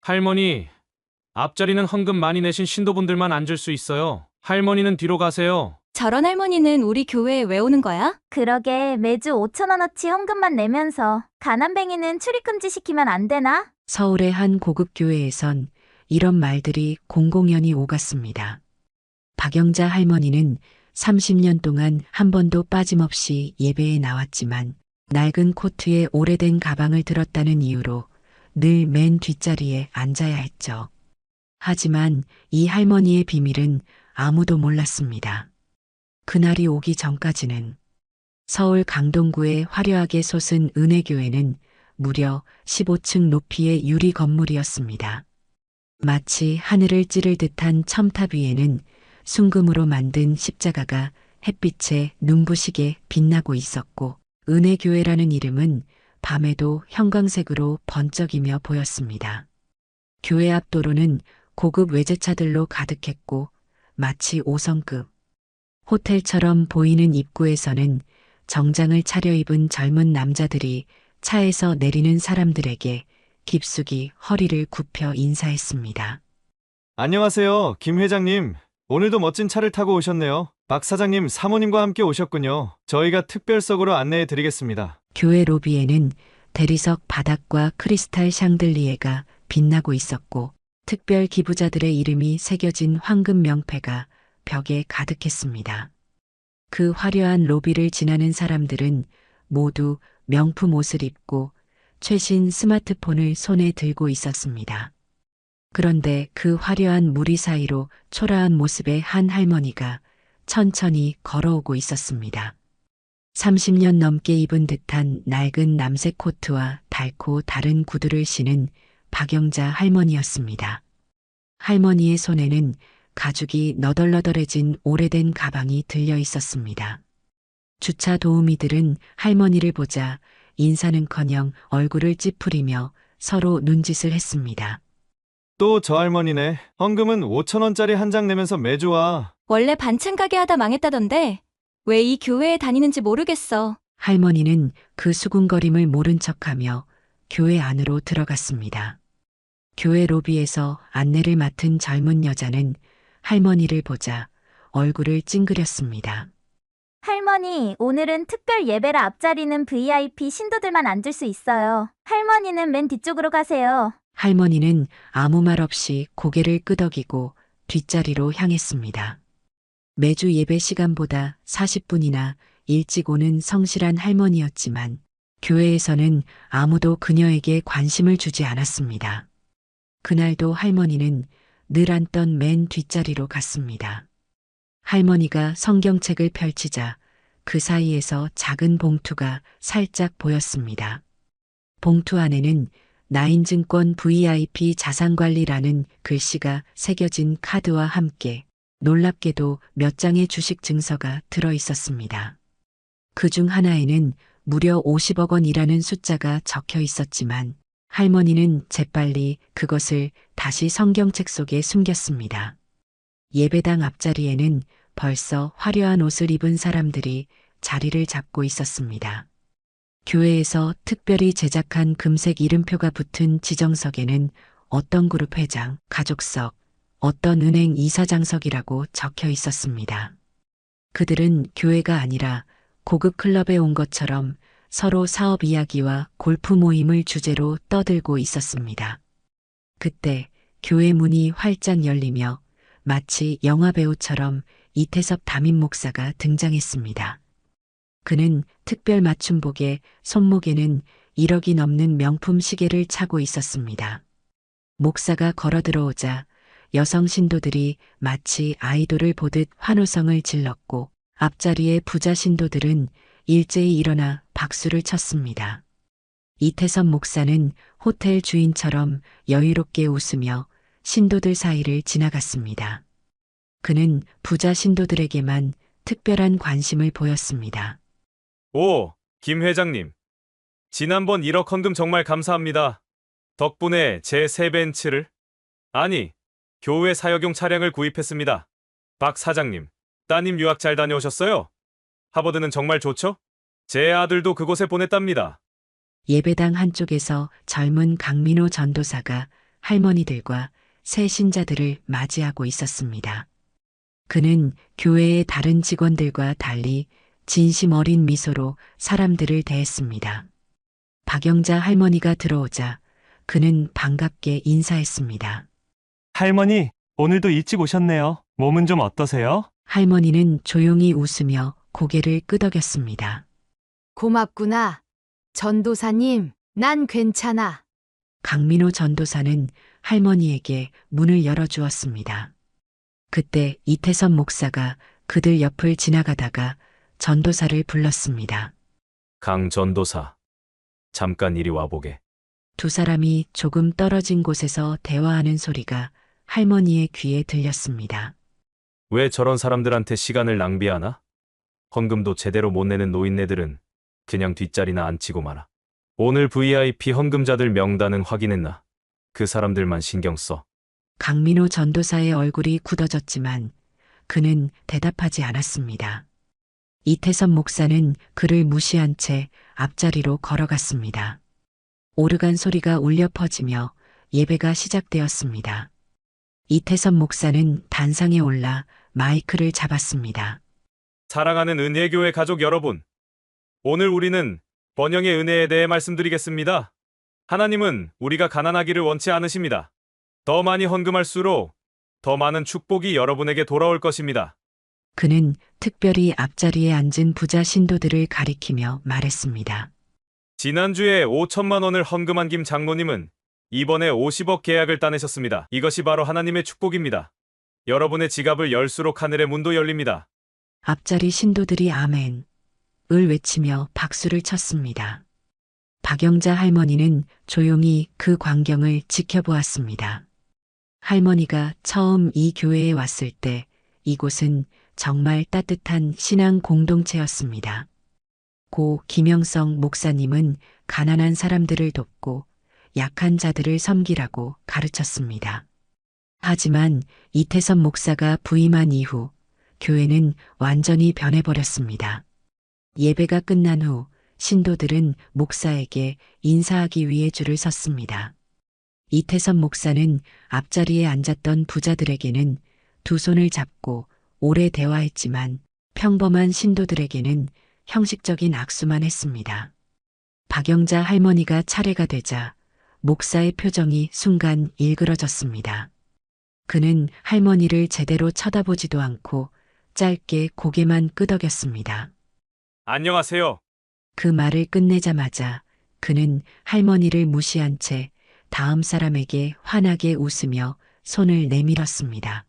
할머니, 앞자리는 헌금 많이 내신 신도분들만 앉을 수 있어요. 할머니는 뒤로 가세요. 저런 할머니는 우리 교회에 왜 오는 거야? 그러게 매주 5,000원어치 헌금만 내면서 가난뱅이는 출입금지 시키면 안 되나? 서울의 한 고급 교회에선 이런 말들이 공공연히 오갔습니다. 박영자 할머니는 30년 동안 한 번도 빠짐없이 예배에 나왔지만 낡은 코트에 오래된 가방을 들었다는 이유로 늘 맨 뒷자리에 앉아야 했죠. 하지만 이 할머니의 비밀은 아무도 몰랐습니다. 그날이 오기 전까지는 서울 강동구에 화려하게 솟은 은혜교회는 무려 15층 높이의 유리 건물이었습니다. 마치 하늘을 찌를 듯한 첨탑 위에는 순금으로 만든 십자가가 햇빛에 눈부시게 빛나고 있었고 은혜교회라는 이름은 밤에도 형광색으로 번쩍이며 보였습니다. 교회 앞 도로는 고급 외제차들로 가득했고 마치 5성급 호텔처럼 보이는 입구에서는 정장을 차려입은 젊은 남자들이 차에서 내리는 사람들에게 깊숙이 허리를 굽혀 인사했습니다. 안녕하세요, 김 회장님. 오늘도 멋진 차를 타고 오셨네요. 박 사장님, 사모님과 함께 오셨군요. 저희가 특별석으로 안내해 드리겠습니다. 교회 로비에는 대리석 바닥과 크리스탈 샹들리에가 빛나고 있었고 특별 기부자들의 이름이 새겨진 황금 명패가 벽에 가득했습니다. 그 화려한 로비를 지나는 사람들은 모두 명품 옷을 입고 최신 스마트폰을 손에 들고 있었습니다. 그런데 그 화려한 무리 사이로 초라한 모습의 한 할머니가 천천히 걸어오고 있었습니다. 30년 넘게 입은 듯한 낡은 남색 코트와 닳고 다른 구두를 신은 박영자 할머니였습니다. 할머니의 손에는 가죽이 너덜너덜해진 오래된 가방이 들려 있었습니다. 주차 도우미들은 할머니를 보자 인사는커녕 얼굴을 찌푸리며 서로 눈짓을 했습니다. 또 저 할머니네. 헌금은 5,000원짜리 한 장 내면서 매주 와. 원래 반찬 가게 하다 망했다던데 왜 이 교회에 다니는지 모르겠어. 할머니는 그 수군거림을 모른 척하며 교회 안으로 들어갔습니다. 교회 로비에서 안내를 맡은 젊은 여자는 할머니를 보자 얼굴을 찡그렸습니다. 할머니, 오늘은 특별 예배라 앞자리는 VIP 신도들만 앉을 수 있어요. 할머니는 맨 뒤쪽으로 가세요. 할머니는 아무 말 없이 고개를 끄덕이고 뒷자리로 향했습니다. 매주 예배 시간보다 40분이나 일찍 오는 성실한 할머니였지만 교회에서는 아무도 그녀에게 관심을 주지 않았습니다. 그날도 할머니는 늘 앉던 맨 뒷자리로 갔습니다. 할머니가 성경책을 펼치자 그 사이에서 작은 봉투가 살짝 보였습니다. 봉투 안에는 나인증권 VIP 자산관리라는 글씨가 새겨진 카드와 함께 놀랍게도 몇 장의 주식 증서가 들어 있었습니다. 그 중 하나에는 무려 50억 원이라는 숫자가 적혀 있었지만 할머니는 재빨리 그것을 다시 성경책 속에 숨겼습니다. 예배당 앞자리에는 벌써 화려한 옷을 입은 사람들이 자리를 잡고 있었습니다. 교회에서 특별히 제작한 금색 이름표가 붙은 지정석에는 어떤 그룹 회장, 가족석, 어떤 은행 이사장석이라고 적혀 있었습니다. 그들은 교회가 아니라 고급 클럽에 온 것처럼 서로 사업 이야기와 골프 모임을 주제로 떠들고 있었습니다. 그때 교회 문이 활짝 열리며 마치 영화배우처럼 이태섭 담임 목사가 등장했습니다. 그는 특별 맞춤복에 손목에는 1억이 넘는 명품 시계를 차고 있었습니다. 목사가 걸어 들어오자 여성 신도들이 마치 아이돌을 보듯 환호성을 질렀고 앞자리의 부자 신도들은 일제히 일어나 박수를 쳤습니다. 이태섭 목사는 호텔 주인처럼 여유롭게 웃으며 신도들 사이를 지나갔습니다. 그는 부자 신도들에게만 특별한 관심을 보였습니다. 오, 김 회장님. 지난번 1억 헌금 정말 감사합니다. 덕분에 제 새 벤츠를, 아니, 교회 사역용 차량을 구입했습니다. 박 사장님, 따님 유학 잘 다녀오셨어요? 하버드는 정말 좋죠? 제 아들도 그곳에 보냈답니다. 예배당 한쪽에서 젊은 강민호 전도사가 할머니들과 새 신자들을 맞이하고 있었습니다. 그는 교회의 다른 직원들과 달리 진심 어린 미소로 사람들을 대했습니다. 박영자 할머니가 들어오자 그는 반갑게 인사했습니다. 할머니, 오늘도 일찍 오셨네요. 몸은 좀 어떠세요? 할머니는 조용히 웃으며 고개를 끄덕였습니다. 고맙구나. 전도사님, 난 괜찮아. 강민호 전도사는 할머니에게 문을 열어주었습니다. 그때 이태선 목사가 그들 옆을 지나가다가 전도사를 불렀습니다. 강 전도사, 잠깐 이리 와보게. 두 사람이 조금 떨어진 곳에서 대화하는 소리가 할머니의 귀에 들렸습니다. 왜 저런 사람들한테 시간을 낭비하나? 헌금도 제대로 못 내는 노인네들은 그냥 뒷자리나 앉히고 마라. 오늘 VIP 헌금자들 명단은 확인했나? 그 사람들만 신경 써. 강민호 전도사의 얼굴이 굳어졌지만 그는 대답하지 않았습니다. 이태선 목사는 그를 무시한 채 앞자리로 걸어갔습니다. 오르간 소리가 울려 퍼지며 예배가 시작되었습니다. 이태선 목사는 단상에 올라 마이크를 잡았습니다. 사랑하는 은혜교회 가족 여러분, 오늘 우리는 번영의 은혜에 대해 말씀드리겠습니다. 하나님은 우리가 가난하기를 원치 않으십니다. 더 많이 헌금할수록 더 많은 축복이 여러분에게 돌아올 것입니다. 그는 특별히 앞자리에 앉은 부자 신도들을 가리키며 말했습니다. 지난주에 5천만 원을 헌금한 김 장로님은 이번에 50억 계약을 따내셨습니다. 이것이 바로 하나님의 축복입니다. 여러분의 지갑을 열수록 하늘의 문도 열립니다. 앞자리 신도들이 아멘을 외치며 박수를 쳤습니다. 박영자 할머니는 조용히 그 광경을 지켜보았습니다. 할머니가 처음 이 교회에 왔을 때 이곳은 정말 따뜻한 신앙 공동체였습니다. 고 김영성 목사님은 가난한 사람들을 돕고 약한 자들을 섬기라고 가르쳤습니다. 하지만 이태선 목사가 부임한 이후 교회는 완전히 변해버렸습니다. 예배가 끝난 후 신도들은 목사에게 인사하기 위해 줄을 섰습니다. 이태선 목사는 앞자리에 앉았던 부자들에게는 두 손을 잡고 오래 대화했지만 평범한 신도들에게는 형식적인 악수만 했습니다. 박영자 할머니가 차례가 되자 목사의 표정이 순간 일그러졌습니다. 그는 할머니를 제대로 쳐다보지도 않고 짧게 고개만 끄덕였습니다. 안녕하세요. 그 말을 끝내자마자 그는 할머니를 무시한 채 다음 사람에게 환하게 웃으며 손을 내밀었습니다.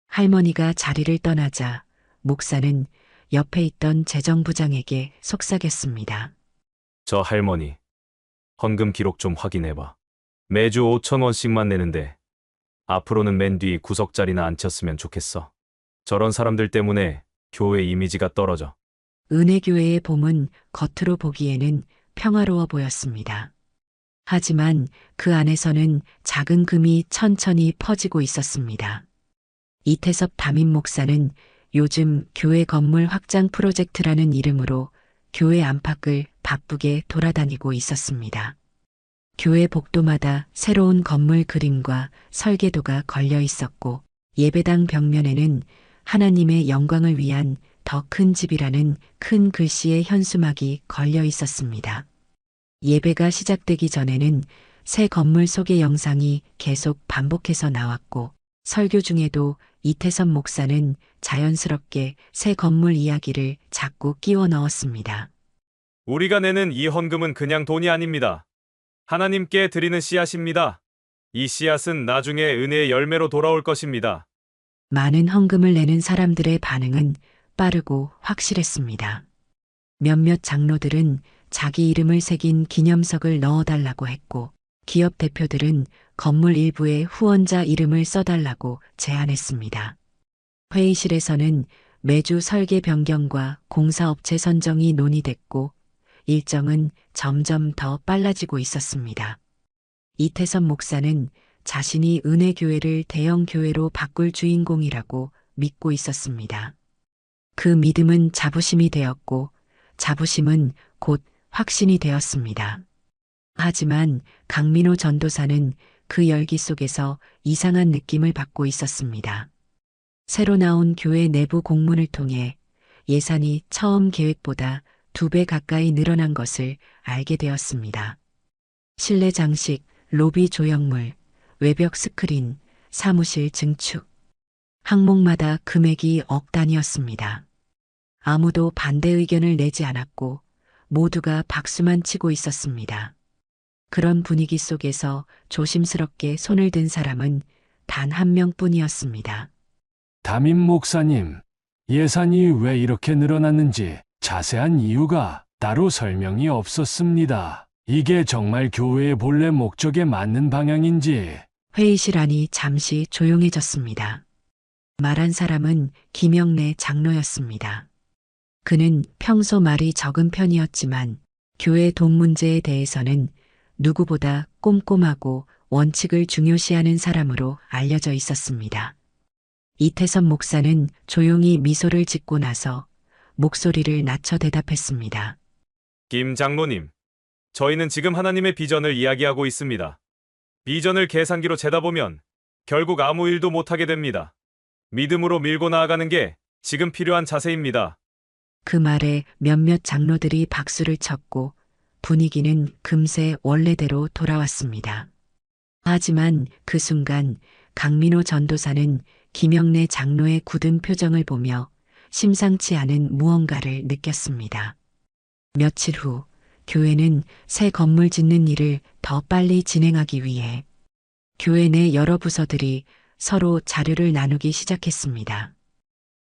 할머니가 자리를 떠나자 목사는 옆에 있던 재정부장에게 속삭였습니다. 저 할머니, 헌금 기록 좀 확인해봐. 매주 5천 원씩만 내는데 앞으로는 맨 뒤 구석자리나 앉혔으면 좋겠어. 저런 사람들 때문에 교회 이미지가 떨어져. 은혜교회의 봄은 겉으로 보기에는 평화로워 보였습니다. 하지만 그 안에서는 작은 금이 천천히 퍼지고 있었습니다. 이태섭 담임 목사는 요즘 교회 건물 확장 프로젝트라는 이름으로 교회 안팎을 바쁘게 돌아다니고 있었습니다. 교회 복도마다 새로운 건물 그림과 설계도가 걸려 있었고 예배당 벽면에는 하나님의 영광을 위한 더 큰 집이라는 큰 글씨의 현수막이 걸려 있었습니다. 예배가 시작되기 전에는 새 건물 속의 영상이 계속 반복해서 나왔고 설교 중에도 이태선 목사는 자연스럽게 새 건물 이야기를 자꾸 끼워 넣었습니다. 우리가 내는 이 헌금은 그냥 돈이 아닙니다. 하나님께 드리는 씨앗입니다. 이 씨앗은 나중에 은혜의 열매로 돌아올 것입니다. 많은 헌금을 내는 사람들의 반응은 빠르고 확실했습니다. 몇몇 장로들은 자기 이름을 새긴 기념석을 넣어달라고 했고 기업 대표들은 건물 일부에 후원자 이름을 써달라고 제안했습니다. 회의실에서는 매주 설계 변경과 공사업체 선정이 논의됐고 일정은 점점 더 빨라지고 있었습니다. 이태선 목사는 자신이 은혜교회를 대형교회로 바꿀 주인공이라고 믿고 있었습니다. 그 믿음은 자부심이 되었고 자부심은 곧 확신이 되었습니다. 하지만 강민호 전도사는 그 열기 속에서 이상한 느낌을 받고 있었습니다. 새로 나온 교회 내부 공문을 통해 예산이 처음 계획보다 2배 가까이 늘어난 것을 알게 되었습니다. 실내 장식, 로비 조형물, 외벽 스크린, 사무실 증축. 항목마다 금액이 억 단위였습니다. 아무도 반대 의견을 내지 않았고 모두가 박수만 치고 있었습니다. 그런 분위기 속에서 조심스럽게 손을 든 사람은 단 한 명뿐이었습니다. 담임 목사님, 예산이 왜 이렇게 늘어났는지 자세한 이유가 따로 설명이 없었습니다. 이게 정말 교회의 본래 목적에 맞는 방향인지. 회의실 안이 잠시 조용해졌습니다. 말한 사람은 김영래 장로였습니다. 그는 평소 말이 적은 편이었지만 교회 돈 문제에 대해서는 누구보다 꼼꼼하고 원칙을 중요시하는 사람으로 알려져 있었습니다. 이태선 목사는 조용히 미소를 짓고 나서 목소리를 낮춰 대답했습니다. 김 장로님, 저희는 지금 하나님의 비전을 이야기하고 있습니다. 비전을 계산기로 재다 보면 결국 아무 일도 못하게 됩니다. 믿음으로 밀고 나아가는 게 지금 필요한 자세입니다. 그 말에 몇몇 장로들이 박수를 쳤고 분위기는 금세 원래대로 돌아왔습니다. 하지만 그 순간 강민호 전도사는 김영래 장로의 굳은 표정을 보며 심상치 않은 무언가를 느꼈습니다. 며칠 후 교회는 새 건물 짓는 일을 더 빨리 진행하기 위해 교회 내 여러 부서들이 서로 자료를 나누기 시작했습니다.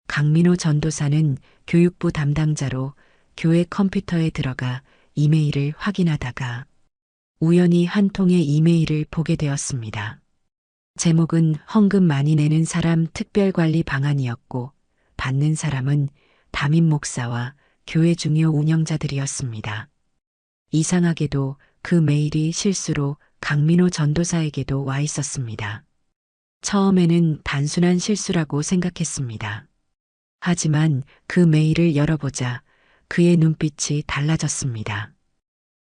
강민호 전도사는 교육부 담당자로 교회 컴퓨터에 들어가 이메일을 확인하다가 우연히 한 통의 이메일을 보게 되었습니다. 제목은 헌금 많이 내는 사람 특별관리 방안이었고 받는 사람은 담임 목사와 교회 중요 운영자들이었습니다. 이상하게도 그 메일이 실수로 강민호 전도사에게도 와 있었습니다. 처음에는 단순한 실수라고 생각했습니다. 하지만 그 메일을 열어보자 그의 눈빛이 달라졌습니다.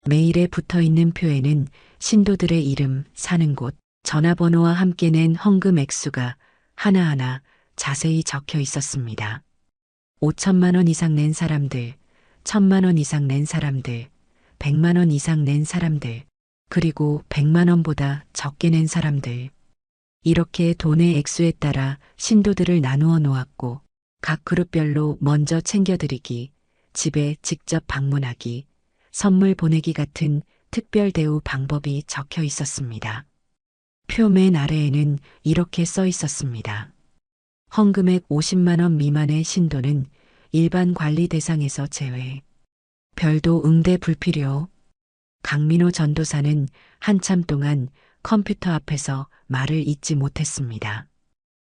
메일에 붙어 있는 표에는 신도들의 이름, 사는 곳, 전화번호와 함께 낸 헌금 액수가 하나하나 자세히 적혀 있었습니다. 5천만 원 이상 낸 사람들, 1,000만 원 이상 낸 사람들, 100만 원 이상 낸 사람들, 그리고 100만 원보다 적게 낸 사람들. 이렇게 돈의 액수에 따라 신도들을 나누어 놓았고 각 그룹별로 먼저 챙겨드리기, 집에 직접 방문하기, 선물 보내기 같은 특별 대우 방법이 적혀 있었습니다. 표 맨 아래에는 이렇게 써 있었습니다. 헌금액 50만 원 미만의 신도는 일반 관리 대상에서 제외. 별도 응대 불필요. 강민호 전도사는 한참 동안 컴퓨터 앞에서 말을 잇지 못했습니다.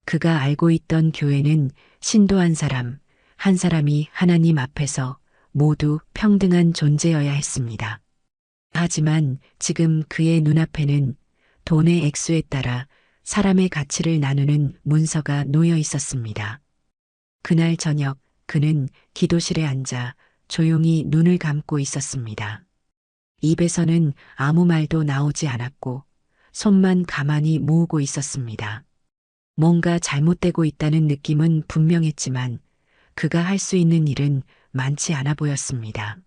그가 알고 있던 교회는 신도 한 사람이 하나님 앞에서 모두 평등한 존재여야 했습니다. 하지만 지금 그의 눈앞에는 돈의 액수에 따라 사람의 가치를 나누는 문서가 놓여 있었습니다. 그날 저녁 그는 기도실에 앉아 조용히 눈을 감고 있었습니다. 입에서는 아무 말도 나오지 않았고 손만 가만히 모으고 있었습니다. 뭔가 잘못되고 있다는 느낌은 분명했지만 그가 할 수 있는 일은 많지 않아 보였습니다.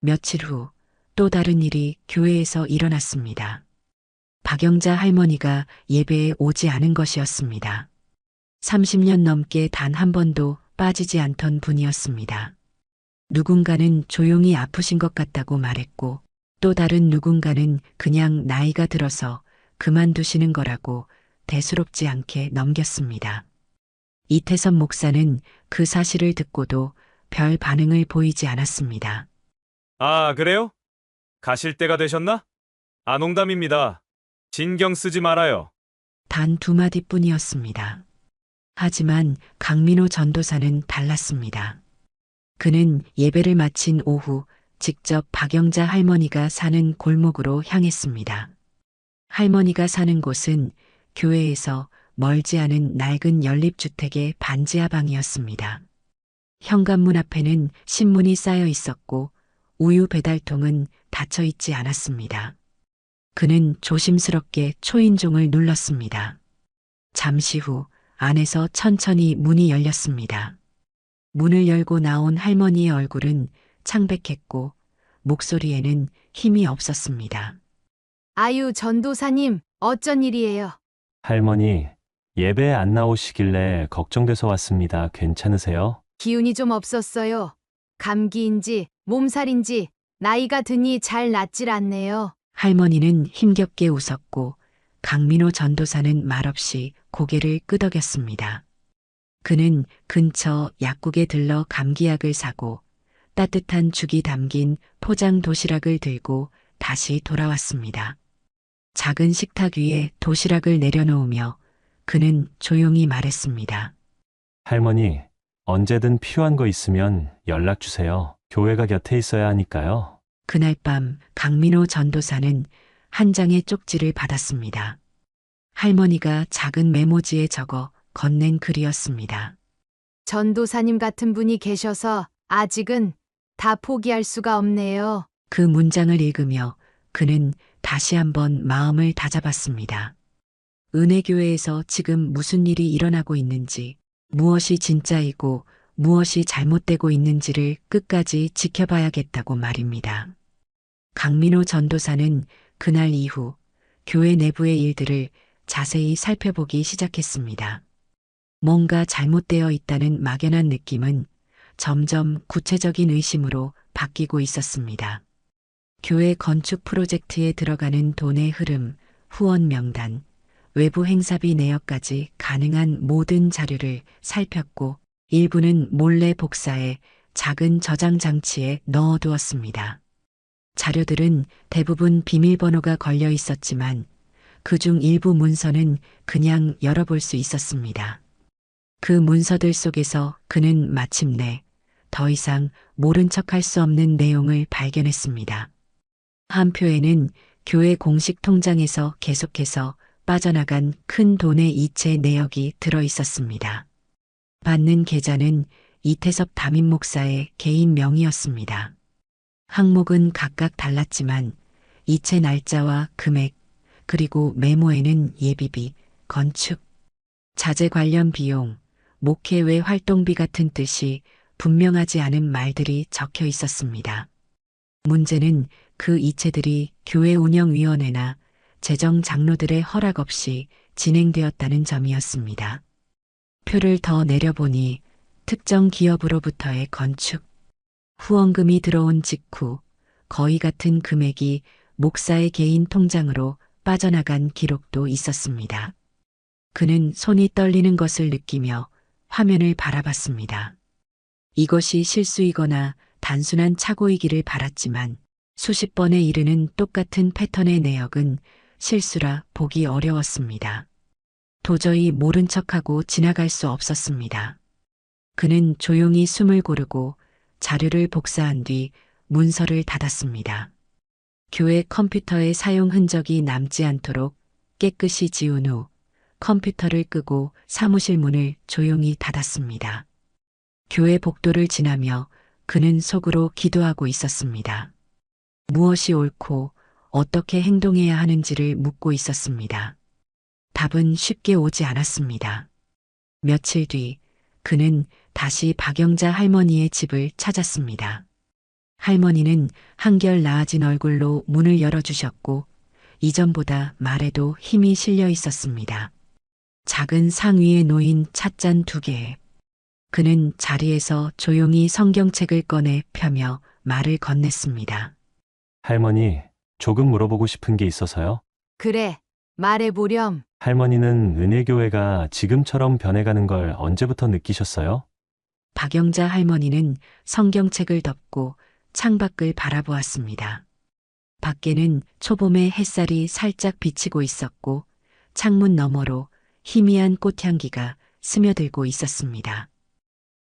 며칠 후 또 다른 일이 교회에서 일어났습니다. 박영자 할머니가 예배에 오지 않은 것이었습니다. 30년 넘게 단 한 번도 빠지지 않던 분이었습니다. 누군가는 조용히 아프신 것 같다고 말했고 또 다른 누군가는 그냥 나이가 들어서 그만두시는 거라고 대수롭지 않게 넘겼습니다. 이태선 목사는 그 사실을 듣고도 별 반응을 보이지 않았습니다. 아, 그래요? 가실 때가 되셨나? 아, 농담입니다. 신경 쓰지 말아요. 단 2마디뿐이었습니다. 하지만 강민호 전도사는 달랐습니다. 그는 예배를 마친 오후 직접 박영자 할머니가 사는 골목으로 향했습니다. 할머니가 사는 곳은 교회에서 멀지 않은 낡은 연립주택의 반지하방이었습니다. 현관문 앞에는 신문이 쌓여 있었고 우유 배달통은 닫혀 있지 않았습니다. 그는 조심스럽게 초인종을 눌렀습니다. 잠시 후 안에서 천천히 문이 열렸습니다. 문을 열고 나온 할머니의 얼굴은 창백했고 목소리에는 힘이 없었습니다. 아유, 전도사님, 어쩐 일이에요? 할머니, 예배에 안 나오시길래 걱정돼서 왔습니다. 괜찮으세요? 기운이 좀 없었어요. 감기인지 몸살인지 나이가 드니 잘 낫질 않네요. 할머니는 힘겹게 웃었고 강민호 전도사는 말없이 고개를 끄덕였습니다. 그는 근처 약국에 들러 감기약을 사고 따뜻한 죽이 담긴 포장 도시락을 들고 다시 돌아왔습니다. 작은 식탁 위에 도시락을 내려놓으며 그는 조용히 말했습니다. 할머니, 언제든 필요한 거 있으면 연락 주세요. 교회가 곁에 있어야 하니까요. 그날 밤 강민호 전도사는 한 장의 쪽지를 받았습니다. 할머니가 작은 메모지에 적어 건넨 글이었습니다. 전도사님 같은 분이 계셔서 아직은 다 포기할 수가 없네요. 그 문장을 읽으며 그는 다시 한번 마음을 다잡았습니다. 은혜교회에서 지금 무슨 일이 일어나고 있는지, 무엇이 진짜이고 무엇이 잘못되고 있는지를 끝까지 지켜봐야겠다고 말입니다. 강민호 전도사는 그날 이후 교회 내부의 일들을 자세히 살펴보기 시작했습니다. 뭔가 잘못되어 있다는 막연한 느낌은 점점 구체적인 의심으로 바뀌고 있었습니다. 교회 건축 프로젝트에 들어가는 돈의 흐름, 후원 명단, 외부 행사비 내역까지 가능한 모든 자료를 살폈고 일부는 몰래 복사해 작은 저장 장치에 넣어두었습니다. 자료들은 대부분 비밀번호가 걸려 있었지만 그중 일부 문서는 그냥 열어볼 수 있었습니다. 그 문서들 속에서 그는 마침내 더 이상 모른 척할 수 없는 내용을 발견했습니다. 한 표에는 교회 공식 통장에서 계속해서 빠져나간 큰 돈의 이체 내역이 들어 있었습니다. 받는 계좌는 이태섭 담임 목사의 개인 명의였습니다. 항목은 각각 달랐지만 이체 날짜와 금액, 그리고 메모에는 예비비, 건축, 자재 관련 비용, 목회 외 활동비 같은 뜻이 분명하지 않은 말들이 적혀 있었습니다. 문제는 그 이체들이 교회 운영위원회나 재정 장로들의 허락 없이 진행되었다는 점이었습니다. 표를 더 내려보니 특정 기업으로부터의 건축, 후원금이 들어온 직후 거의 같은 금액이 목사의 개인 통장으로 빠져나간 기록도 있었습니다. 그는 손이 떨리는 것을 느끼며 화면을 바라봤습니다. 이것이 실수이거나 단순한 착오이기를 바랐지만 수십 번에 이르는 똑같은 패턴의 내역은 실수라 보기 어려웠습니다. 도저히 모른 척하고 지나갈 수 없었습니다. 그는 조용히 숨을 고르고 자료를 복사한 뒤 문서를 닫았습니다. 교회 컴퓨터의 사용 흔적이 남지 않도록 깨끗이 지운 후 컴퓨터를 끄고 사무실 문을 조용히 닫았습니다. 교회 복도를 지나며 그는 속으로 기도하고 있었습니다. 무엇이 옳고 어떻게 행동해야 하는지를 묻고 있었습니다. 답은 쉽게 오지 않았습니다. 며칠 뒤 그는 다시 박영자 할머니의 집을 찾았습니다. 할머니는 한결 나아진 얼굴로 문을 열어주셨고 이전보다 말에도 힘이 실려 있었습니다. 작은 상 위에 놓인 찻잔 2개. 그는 자리에서 조용히 성경책을 꺼내 펴며 말을 건넸습니다. 할머니, 조금 물어보고 싶은 게 있어서요. 그래, 말해보렴. 할머니는 은혜교회가 지금처럼 변해가는 걸 언제부터 느끼셨어요? 박영자 할머니는 성경책을 덮고 창밖을 바라보았습니다. 밖에는 초봄의 햇살이 살짝 비치고 있었고 창문 너머로 희미한 꽃향기가 스며들고 있었습니다.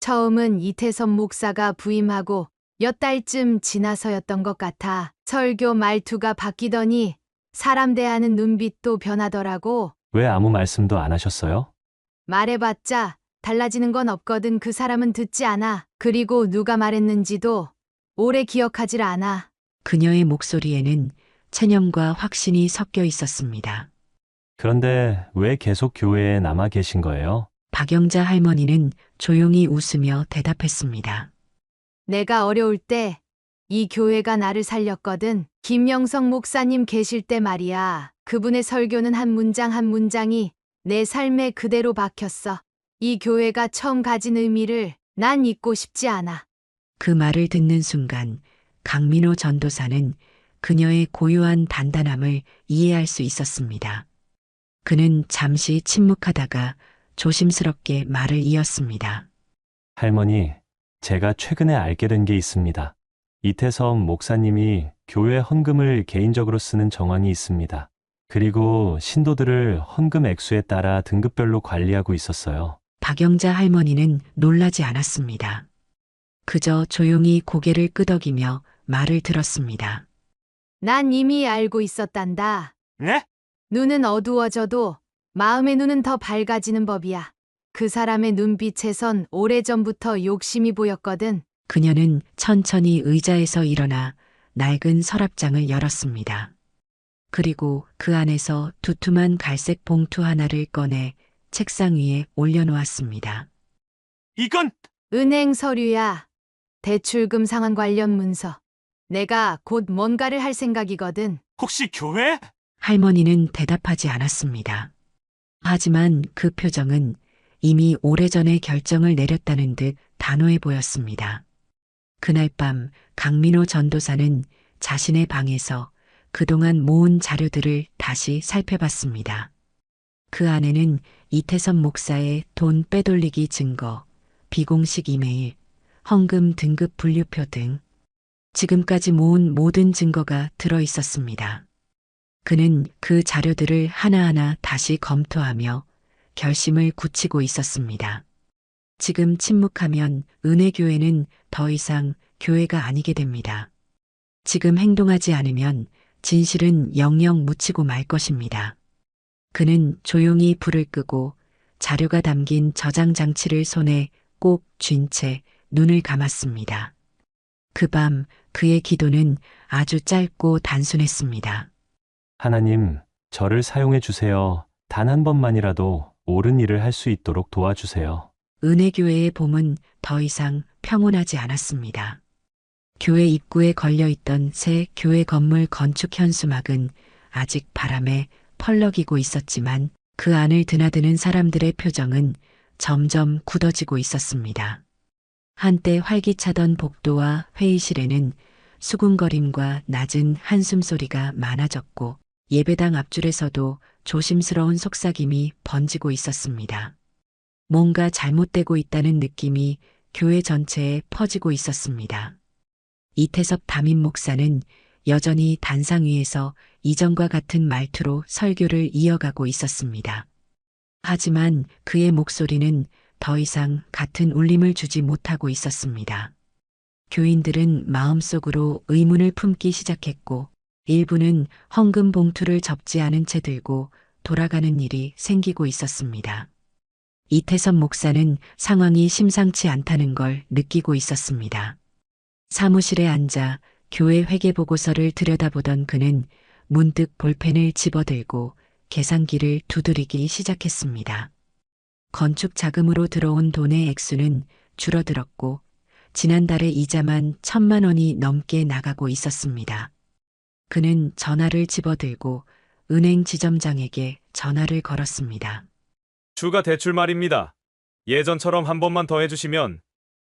처음은 이태섭 목사가 부임하고 몇 달쯤 지나서였던 것 같아. 설교 말투가 바뀌더니 사람 대하는 눈빛도 변하더라고. 왜 아무 말씀도 안 하셨어요? 말해봤자 달라지는 건 없거든. 그 사람은 듣지 않아. 그리고 누가 말했는지도 오래 기억하질 않아. 그녀의 목소리에는 체념과 확신이 섞여 있었습니다. 그런데 왜 계속 교회에 남아 계신 거예요? 박영자 할머니는 조용히 웃으며 대답했습니다. 내가 어려울 때 이 교회가 나를 살렸거든. 김영성 목사님 계실 때 말이야. 그분의 설교는 한 문장 한 문장이 내 삶에 그대로 박혔어. 이 교회가 처음 가진 의미를 난 잊고 싶지 않아. 그 말을 듣는 순간 강민호 전도사는 그녀의 고요한 단단함을 이해할 수 있었습니다. 그는 잠시 침묵하다가 조심스럽게 말을 이었습니다. 할머니, 제가 최근에 알게 된 게 있습니다. 이태섭 목사님이 교회 헌금을 개인적으로 쓰는 정황이 있습니다. 그리고 신도들을 헌금 액수에 따라 등급별로 관리하고 있었어요. 박영자 할머니는 놀라지 않았습니다. 그저 조용히 고개를 끄덕이며 말을 들었습니다. 난 이미 알고 있었단다. 네? 눈은 어두워져도 마음의 눈은 더 밝아지는 법이야. 그 사람의 눈빛에선 오래전부터 욕심이 보였거든. 그녀는 천천히 의자에서 일어나 낡은 서랍장을 열었습니다. 그리고 그 안에서 두툼한 갈색 봉투 하나를 꺼내 책상 위에 올려놓았습니다. 이건 은행 서류야. 대출금 상환 관련 문서. 내가 곧 뭔가를 할 생각이거든. 혹시 교회? 할머니는 대답하지 않았습니다. 하지만 그 표정은 이미 오래전에 결정을 내렸다는 듯 단호해 보였습니다. 그날 밤 강민호 전도사는 자신의 방에서 그동안 모은 자료들을 다시 살펴봤습니다. 그 안에는 이태섭 목사의 돈 빼돌리기 증거, 비공식 이메일, 헌금 등급 분류표 등 지금까지 모은 모든 증거가 들어 있었습니다. 그는 그 자료들을 하나하나 다시 검토하며 결심을 굳히고 있었습니다. 지금 침묵하면 은혜교회는 더 이상 교회가 아니게 됩니다. 지금 행동하지 않으면 진실은 영영 묻히고 말 것입니다. 그는 조용히 불을 끄고 자료가 담긴 저장 장치를 손에 꼭 쥔 채 눈을 감았습니다. 그 밤 그의 기도는 아주 짧고 단순했습니다. 하나님, 저를 사용해 주세요. 단 한 번만이라도 옳은 일을 할 수 있도록 도와주세요. 은혜교회의 봄은 더 이상 평온하지 않았습니다. 교회 입구에 걸려있던 새 교회 건물 건축 현수막은 아직 바람에 펄럭이고 있었지만 그 안을 드나드는 사람들의 표정은 점점 굳어지고 있었습니다. 한때 활기차던 복도와 회의실에는 수군거림과 낮은 한숨소리가 많아졌고 예배당 앞줄에서도 조심스러운 속삭임이 번지고 있었습니다. 뭔가 잘못되고 있다는 느낌이 교회 전체에 퍼지고 있었습니다. 이태섭 담임 목사는 여전히 단상 위에서 이전과 같은 말투로 설교를 이어가고 있었습니다. 하지만 그의 목소리는 더 이상 같은 울림을 주지 못하고 있었습니다. 교인들은 마음속으로 의문을 품기 시작했고 일부는 헌금 봉투를 접지 않은 채 들고 돌아가는 일이 생기고 있었습니다. 이태섭 목사는 상황이 심상치 않다는 걸 느끼고 있었습니다. 사무실에 앉아 교회 회계보고서를 들여다보던 그는 문득 볼펜을 집어들고 계산기를 두드리기 시작했습니다. 건축 자금으로 들어온 돈의 액수는 줄어들었고 지난달에 이자만 1,000만 원이 넘게 나가고 있었습니다. 그는 전화를 집어들고 은행 지점장에게 전화를 걸었습니다. 추가 대출 말입니다. 예전처럼 한 번만 더 해주시면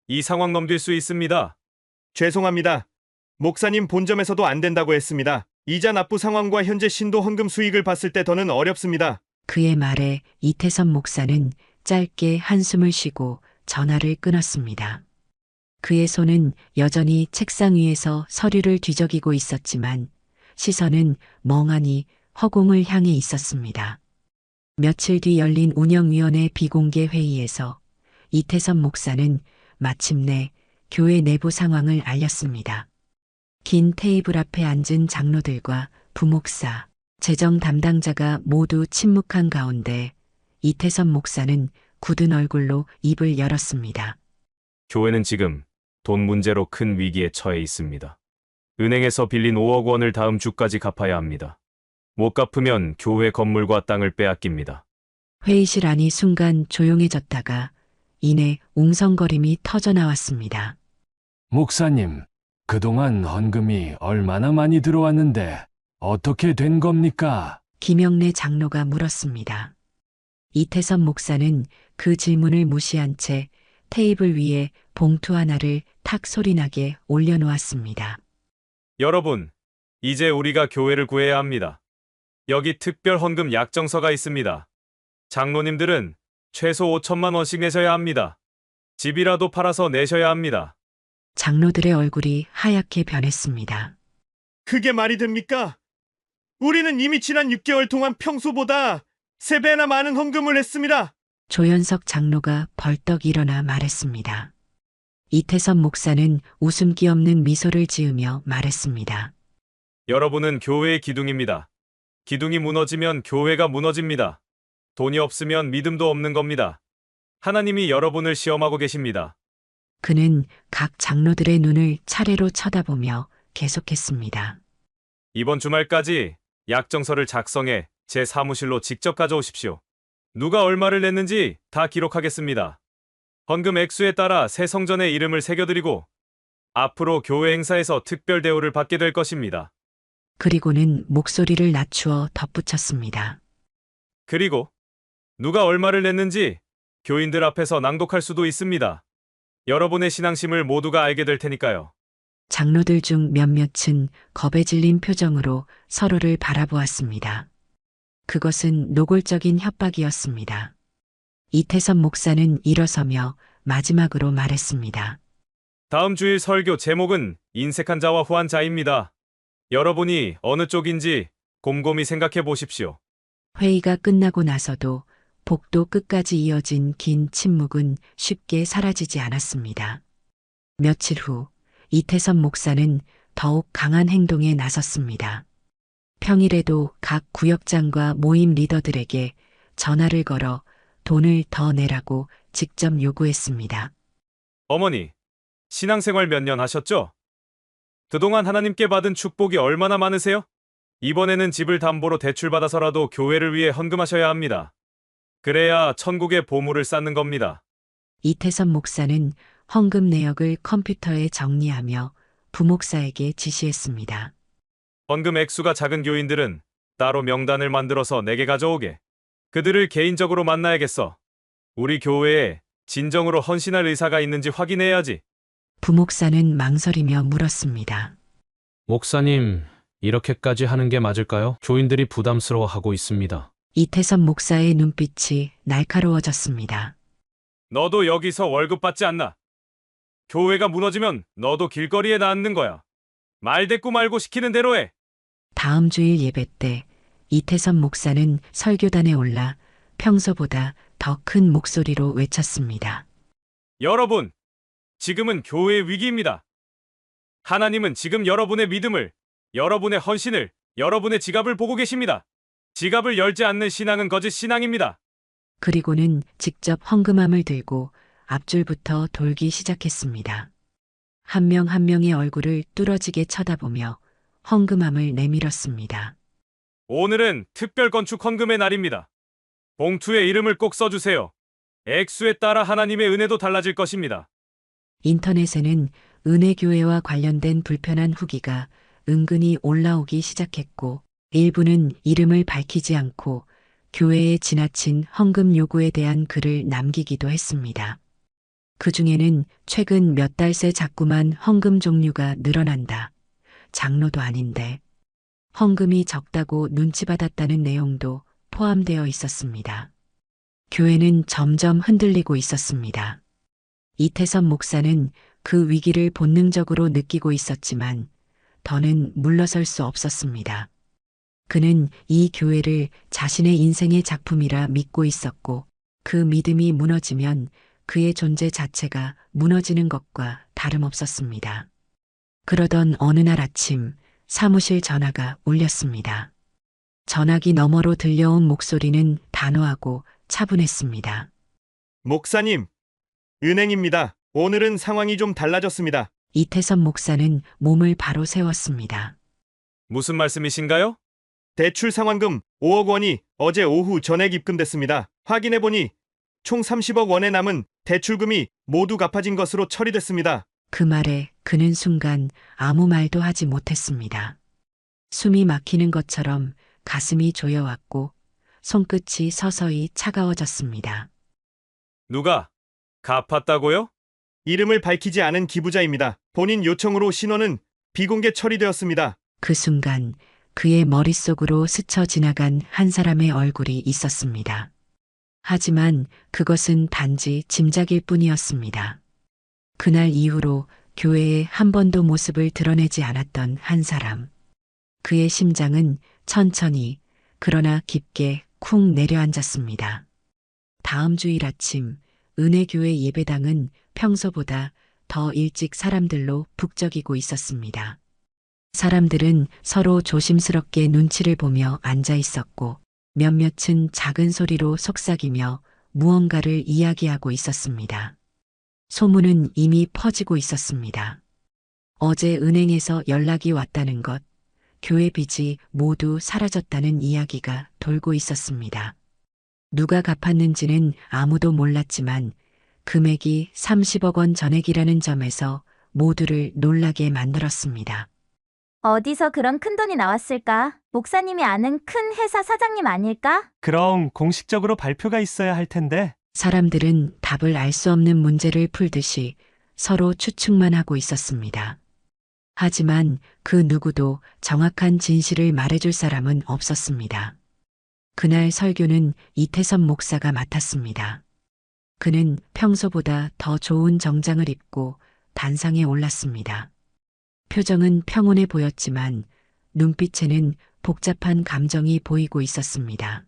이 상황 넘길 수 있습니다. 죄송합니다. 목사님 본점에서도 안 된다고 했습니다. 이자 납부 상황과 현재 신도 헌금 수익을 봤을 때 더는 어렵습니다. 그의 말에 이태섭 목사는 짧게 한숨을 쉬고 전화를 끊었습니다. 그의 손은 여전히 책상 위에서 서류를 뒤적이고 있었지만 시선은 멍하니 허공을 향해 있었습니다. 며칠 뒤 열린 운영위원회 비공개 회의에서 이태섭 목사는 마침내 교회 내부 상황을 알렸습니다. 긴 테이블 앞에 앉은 장로들과 부목사, 재정 담당자가 모두 침묵한 가운데 이태섭 목사는 굳은 얼굴로 입을 열었습니다. 교회는 지금 돈 문제로 큰 위기에 처해 있습니다. 은행에서 빌린 5억 원을 다음 주까지 갚아야 합니다. 못 갚으면 교회 건물과 땅을 빼앗깁니다. 회의실 안이 순간 조용해졌다가 이내 웅성거림이 터져 나왔습니다. 목사님, 그동안 헌금이 얼마나 많이 들어왔는데 어떻게 된 겁니까? 김영래 장로가 물었습니다. 이태선 목사는 그 질문을 무시한 채 테이블 위에 봉투 하나를 탁 소리나게 올려놓았습니다. 여러분, 이제 우리가 교회를 구해야 합니다. 여기 특별 헌금 약정서가 있습니다. 장로님들은 최소 5천만 원씩 내셔야 합니다. 집이라도 팔아서 내셔야 합니다. 장로들의 얼굴이 하얗게 변했습니다. 그게 말이 됩니까? 우리는 이미 지난 6개월 동안 평소보다 3배나 많은 헌금을 했습니다. 조현석 장로가 벌떡 일어나 말했습니다. 이태선 목사는 웃음기 없는 미소를 지으며 말했습니다. 여러분은 교회의 기둥입니다. 기둥이 무너지면 교회가 무너집니다. 돈이 없으면 믿음도 없는 겁니다. 하나님이 여러분을 시험하고 계십니다. 그는 각 장로들의 눈을 차례로 쳐다보며 계속했습니다. 이번 주말까지 약정서를 작성해 제 사무실로 직접 가져오십시오. 누가 얼마를 냈는지 다 기록하겠습니다. 헌금 액수에 따라 새 성전의 이름을 새겨드리고 앞으로 교회 행사에서 특별 대우를 받게 될 것입니다. 그리고는 목소리를 낮추어 덧붙였습니다. 그리고 누가 얼마를 냈는지 교인들 앞에서 낭독할 수도 있습니다. 여러분의 신앙심을 모두가 알게 될 테니까요. 장로들 중 몇몇은 겁에 질린 표정으로 서로를 바라보았습니다. 그것은 노골적인 협박이었습니다. 이태선 목사는 일어서며 마지막으로 말했습니다. 다음 주일 설교 제목은 인색한 자와 후한 자입니다. 여러분이 어느 쪽인지 곰곰이 생각해 보십시오. 회의가 끝나고 나서도 복도 끝까지 이어진 긴 침묵은 쉽게 사라지지 않았습니다. 며칠 후 이태선 목사는 더욱 강한 행동에 나섰습니다. 평일에도 각 구역장과 모임 리더들에게 전화를 걸어 돈을 더 내라고 직접 요구했습니다. 어머니, 신앙생활 몇 년 하셨죠? 그동안 하나님께 받은 축복이 얼마나 많으세요? 이번에는 집을 담보로 대출받아서라도 교회를 위해 헌금하셔야 합니다. 그래야 천국의 보물을 쌓는 겁니다. 이태선 목사는 헌금 내역을 컴퓨터에 정리하며 부목사에게 지시했습니다. 헌금 액수가 작은 교인들은 따로 명단을 만들어서 내게 가져오게. 그들을 개인적으로 만나야겠어. 우리 교회에 진정으로 헌신할 의사가 있는지 확인해야지. 부목사는 망설이며 물었습니다. 목사님, 이렇게까지 하는 게 맞을까요? 교인들이 부담스러워하고 있습니다. 이태선 목사의 눈빛이 날카로워졌습니다. 너도 여기서 월급 받지 않나? 교회가 무너지면 너도 길거리에 나앉는 거야. 말대꾸 말고 시키는 대로 해. 다음 주일 예배 때 이태선 목사는 설교단에 올라 평소보다 더 큰 목소리로 외쳤습니다. 여러분, 지금은 교회의 위기입니다. 하나님은 지금 여러분의 믿음을, 여러분의 헌신을, 여러분의 지갑을 보고 계십니다. 지갑을 열지 않는 신앙은 거짓 신앙입니다. 그리고는 직접 헌금함을 들고 앞줄부터 돌기 시작했습니다. 한 명 한 명의 얼굴을 뚫어지게 쳐다보며 헌금함을 내밀었습니다. 오늘은 특별 건축 헌금의 날입니다. 봉투에 이름을 꼭 써주세요. 액수에 따라 하나님의 은혜도 달라질 것입니다. 인터넷에는 은혜교회와 관련된 불편한 후기가 은근히 올라오기 시작했고 일부는 이름을 밝히지 않고 교회에 지나친 헌금 요구에 대한 글을 남기기도 했습니다. 그 중에는 최근 몇 달 새 자꾸만 헌금 종류가 늘어난다. 장로도 아닌데 헌금이 적다고 눈치 받았다는 내용도 포함되어 있었습니다. 교회는 점점 흔들리고 있었습니다. 이태선 목사는 그 위기를 본능적으로 느끼고 있었지만 더는 물러설 수 없었습니다. 그는 이 교회를 자신의 인생의 작품이라 믿고 있었고 그 믿음이 무너지면 그의 존재 자체가 무너지는 것과 다름없었습니다. 그러던 어느 날 아침 사무실 전화가 울렸습니다. 전화기 너머로 들려온 목소리는 단호하고 차분했습니다. 목사님, 은행입니다. 오늘은 상황이 좀 달라졌습니다. 이태선 목사는 몸을 바로 세웠습니다. 무슨 말씀이신가요? 대출 상환금 5억 원이 어제 오후 전액 입금됐습니다. 확인해보니 총 30억 원에 남은 대출금이 모두 갚아진 것으로 처리됐습니다. 그 말에 그는 순간 아무 말도 하지 못했습니다. 숨이 막히는 것처럼 가슴이 조여왔고 손끝이 서서히 차가워졌습니다. 누가 갚았다고요? 이름을 밝히지 않은 기부자입니다. 본인 요청으로 신원은 비공개 처리되었습니다. 그 순간 그의 머릿속으로 스쳐 지나간 한 사람의 얼굴이 있었습니다. 하지만 그것은 단지 짐작일 뿐이었습니다. 그날 이후로 교회에 한 번도 모습을 드러내지 않았던 한 사람. 그의 심장은 천천히 그러나 깊게 쿵 내려앉았습니다. 다음 주일 아침 은혜교회 예배당은 평소보다 더 일찍 사람들로 북적이고 있었습니다. 사람들은 서로 조심스럽게 눈치를 보며 앉아 있었고 몇몇은 작은 소리로 속삭이며 무언가를 이야기하고 있었습니다. 소문은 이미 퍼지고 있었습니다. 어제 은행에서 연락이 왔다는 것, 교회 빚이 모두 사라졌다는 이야기가 돌고 있었습니다. 누가 갚았는지는 아무도 몰랐지만 금액이 30억 원 전액이라는 점에서 모두를 놀라게 만들었습니다. 어디서 그런 큰 돈이 나왔을까? 목사님이 아는 큰 회사 사장님 아닐까? 그럼 공식적으로 발표가 있어야 할 텐데. 사람들은 답을 알 수 없는 문제를 풀듯이 서로 추측만 하고 있었습니다. 하지만 그 누구도 정확한 진실을 말해줄 사람은 없었습니다. 그날 설교는 이태선 목사가 맡았습니다. 그는 평소보다 더 좋은 정장을 입고 단상에 올랐습니다. 표정은 평온해 보였지만 눈빛에는 복잡한 감정이 보이고 있었습니다.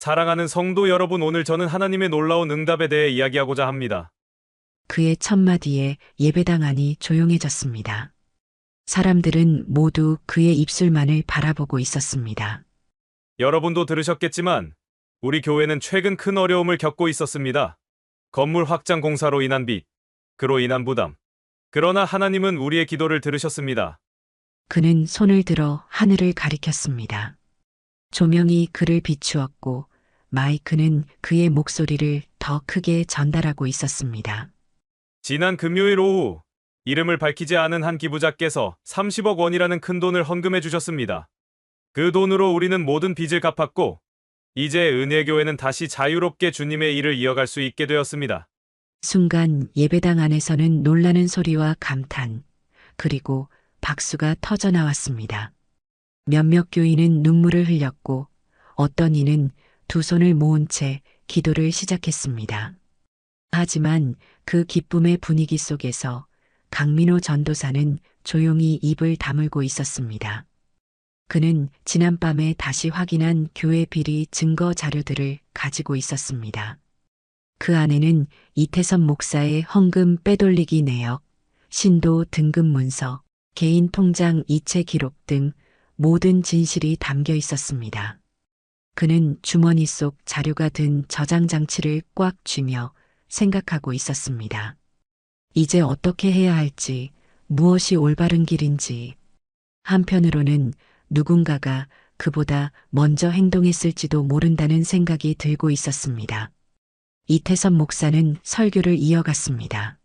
사랑하는 성도 여러분, 오늘 저는 하나님의 놀라운 응답에 대해 이야기하고자 합니다. 그의 첫마디에 예배당 안이 조용해졌습니다. 사람들은 모두 그의 입술만을 바라보고 있었습니다. 여러분도 들으셨겠지만 우리 교회는 최근 큰 어려움을 겪고 있었습니다. 건물 확장 공사로 인한 빚, 그로 인한 부담. 그러나 하나님은 우리의 기도를 들으셨습니다. 그는 손을 들어 하늘을 가리켰습니다. 조명이 그를 비추었고 마이크는 그의 목소리를 더 크게 전달하고 있었습니다. 지난 금요일 오후 이름을 밝히지 않은 한 기부자께서 30억 원이라는 큰 돈을 헌금해 주셨습니다. 그 돈으로 우리는 모든 빚을 갚았고 이제 은혜교회는 다시 자유롭게 주님의 일을 이어갈 수 있게 되었습니다. 순간 예배당 안에서는 놀라는 소리와 감탄, 그리고 박수가 터져 나왔습니다. 몇몇 교인은 눈물을 흘렸고 어떤 이는 두 손을 모은 채 기도를 시작했습니다. 하지만 그 기쁨의 분위기 속에서 강민호 전도사는 조용히 입을 다물고 있었습니다. 그는 지난밤에 다시 확인한 교회 비리 증거 자료들을 가지고 있었습니다. 그 안에는 이태선 목사의 헌금 빼돌리기 내역, 신도 등급 문서, 개인 통장 이체 기록 등 모든 진실이 담겨 있었습니다. 그는 주머니 속 자료가 든 저장 장치를 꽉 쥐며 생각하고 있었습니다. 이제 어떻게 해야 할지, 무엇이 올바른 길인지. 한편으로는 누군가가 그보다 먼저 행동했을지도 모른다는 생각이 들고 있었습니다. 이태선 목사는 설교를 이어갔습니다.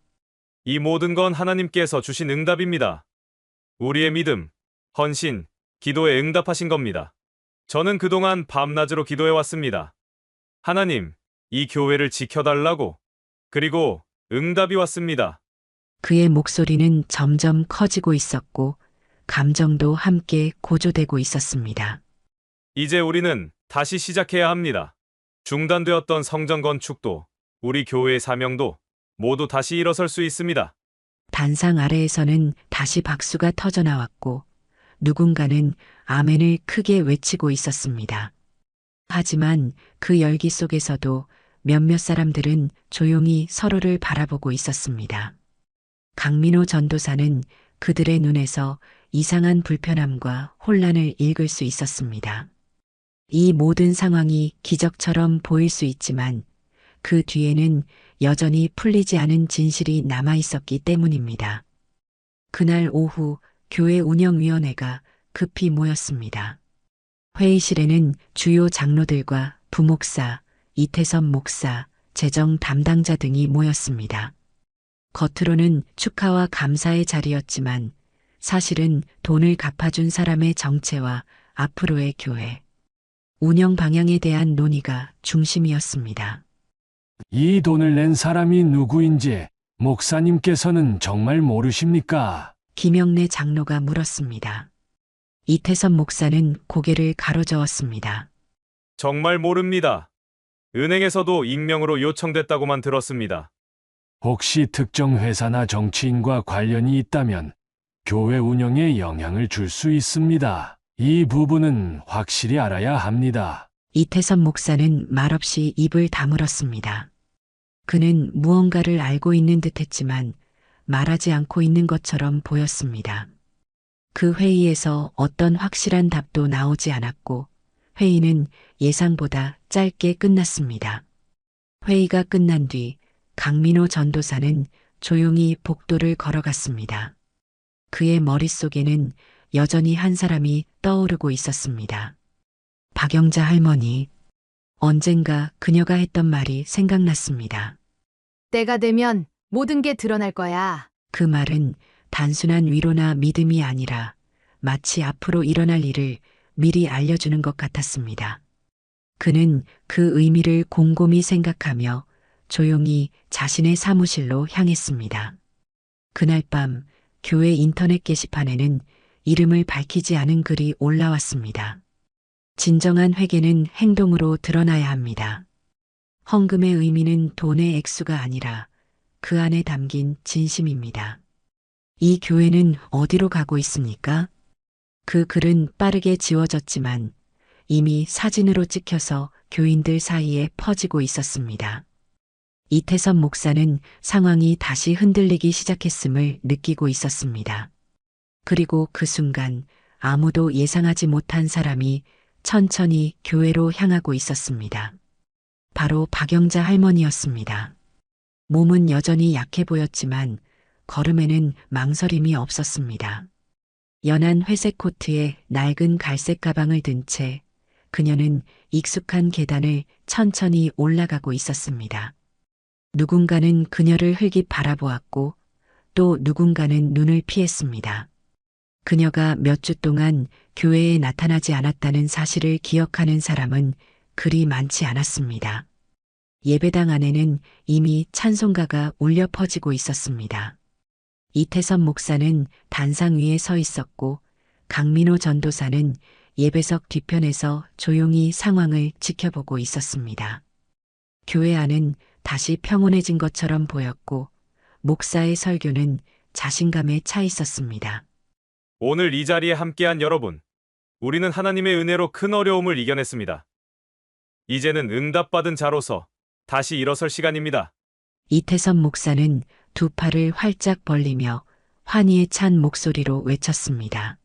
이 모든 건 하나님께서 주신 응답입니다. 우리의 믿음, 헌신, 기도에 응답하신 겁니다. 저는 그동안 밤낮으로 기도해 왔습니다. 하나님, 이 교회를 지켜달라고. 그리고 응답이 왔습니다. 그의 목소리는 점점 커지고 있었고 감정도 함께 고조되고 있었습니다. 이제 우리는 다시 시작해야 합니다. 중단되었던 성전 건축도, 우리 교회의 사명도 모두 다시 일어설 수 있습니다. 단상 아래에서는 다시 박수가 터져 나왔고 누군가는 아멘을 크게 외치고 있었습니다. 하지만 그 열기 속에서도 몇몇 사람들은 조용히 서로를 바라보고 있었습니다. 강민호 전도사는 그들의 눈에서 이상한 불편함과 혼란을 읽을 수 있었습니다. 이 모든 상황이 기적처럼 보일 수 있지만 그 뒤에는 여전히 풀리지 않은 진실이 남아 있었기 때문입니다. 그날 오후 교회 운영위원회가 급히 모였습니다. 회의실에는 주요 장로들과 부목사, 이태섭 목사, 재정 담당자 등이 모였습니다. 겉으로는 축하와 감사의 자리였지만 사실은 돈을 갚아준 사람의 정체와 앞으로의 교회, 운영 방향에 대한 논의가 중심이었습니다. 이 돈을 낸 사람이 누구인지 목사님께서는 정말 모르십니까? 김영래 장로가 물었습니다. 이태섭 목사는 고개를 가로저었습니다. 정말 모릅니다. 은행에서도 익명으로 요청됐다고만 들었습니다. 혹시 특정 회사나 정치인과 관련이 있다면 교회 운영에 영향을 줄 수 있습니다. 이 부분은 확실히 알아야 합니다. 이태섭 목사는 말없이 입을 다물었습니다. 그는 무언가를 알고 있는 듯했지만 말하지 않고 있는 것처럼 보였습니다. 그 회의에서 어떤 확실한 답도 나오지 않았고 회의는 예상보다 짧게 끝났습니다. 회의가 끝난 뒤 강민호 전도사는 조용히 복도를 걸어갔습니다. 그의 머릿속에는 여전히 한 사람이 떠오르고 있었습니다. 박영자 할머니. 언젠가 그녀가 했던 말이 생각났습니다. 때가 되면 모든 게 드러날 거야. 그 말은 단순한 위로나 믿음이 아니라 마치 앞으로 일어날 일을 미리 알려주는 것 같았습니다. 그는 그 의미를 곰곰이 생각하며 조용히 자신의 사무실로 향했습니다. 그날 밤 교회 인터넷 게시판에는 이름을 밝히지 않은 글이 올라왔습니다. 진정한 회개는 행동으로 드러나야 합니다. 헌금의 의미는 돈의 액수가 아니라 그 안에 담긴 진심입니다. 이 교회는 어디로 가고 있습니까? 그 글은 빠르게 지워졌지만 이미 사진으로 찍혀서 교인들 사이에 퍼지고 있었습니다. 이태섭 목사는 상황이 다시 흔들리기 시작했음을 느끼고 있었습니다. 그리고 그 순간 아무도 예상하지 못한 사람이 천천히 교회로 향하고 있었습니다. 바로 박영자 할머니였습니다. 몸은 여전히 약해 보였지만 걸음에는 망설임이 없었습니다. 연한 회색 코트에 낡은 갈색 가방을 든 채 그녀는 익숙한 계단을 천천히 올라가고 있었습니다. 누군가는 그녀를 흘깃 바라보았고 또 누군가는 눈을 피했습니다. 그녀가 몇 주 동안 교회에 나타나지 않았다는 사실을 기억하는 사람은 그리 많지 않았습니다. 예배당 안에는 이미 찬송가가 울려 퍼지고 있었습니다. 이태섭 목사는 단상 위에 서 있었고 강민호 전도사는 예배석 뒤편에서 조용히 상황을 지켜보고 있었습니다. 교회 안은 다시 평온해진 것처럼 보였고 목사의 설교는 자신감에 차 있었습니다. 오늘 이 자리에 함께한 여러분, 우리는 하나님의 은혜로 큰 어려움을 이겨냈습니다. 이제는 응답받은 자로서 다시 일어설 시간입니다. 이태섭 목사는 두 팔을 활짝 벌리며 환희에 찬 목소리로 외쳤습니다.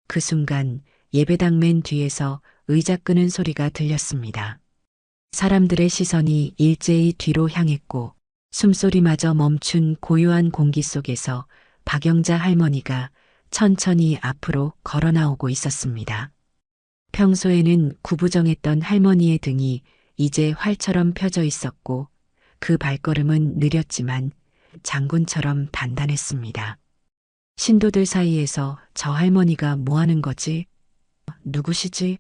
그 순간 예배당 맨 뒤에서 의자 끄는 소리가 들렸습니다. 사람들의 시선이 일제히 뒤로 향했고 숨소리마저 멈춘 고요한 공기 속에서 박영자 할머니가 천천히 앞으로 걸어 나오고 있었습니다. 평소에는 구부정했던 할머니의 등이 이제 활처럼 펴져 있었고 그 발걸음은 느렸지만 장군처럼 단단했습니다. 신도들 사이에서 저 할머니가 뭐 하는 거지? 누구시지?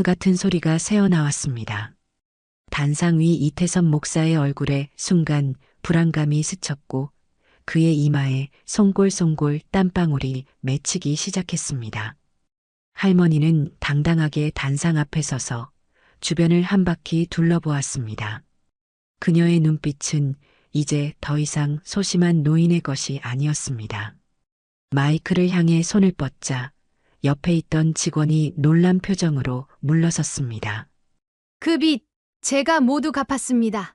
같은 소리가 새어나왔습니다. 단상 위 이태섭 목사의 얼굴에 순간 불안감이 스쳤고 그의 이마에 송골송골 땀방울이 맺히기 시작했습니다. 할머니는 당당하게 단상 앞에 서서 주변을 한 바퀴 둘러보았습니다. 그녀의 눈빛은 이제 더 이상 소심한 노인의 것이 아니었습니다. 마이크를 향해 손을 뻗자 옆에 있던 직원이 놀란 표정으로 물러섰습니다. 그 빚 제가 모두 갚았습니다.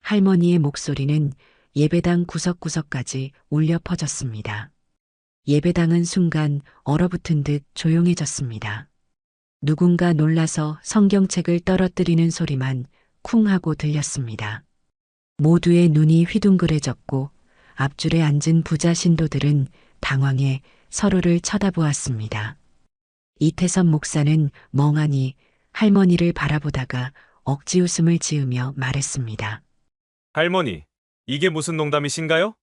할머니의 목소리는 예배당 구석구석까지 울려 퍼졌습니다. 예배당은 순간 얼어붙은 듯 조용해졌습니다. 누군가 놀라서 성경책을 떨어뜨리는 소리만 쿵 하고 들렸습니다. 모두의 눈이 휘둥그레졌고 앞줄에 앉은 부자 신도들은 당황해 서로를 쳐다보았습니다. 이태선 목사는 멍하니 할머니를 바라보다가 억지 웃음을 지으며 말했습니다. 할머니, 이게 무슨 농담이신가요?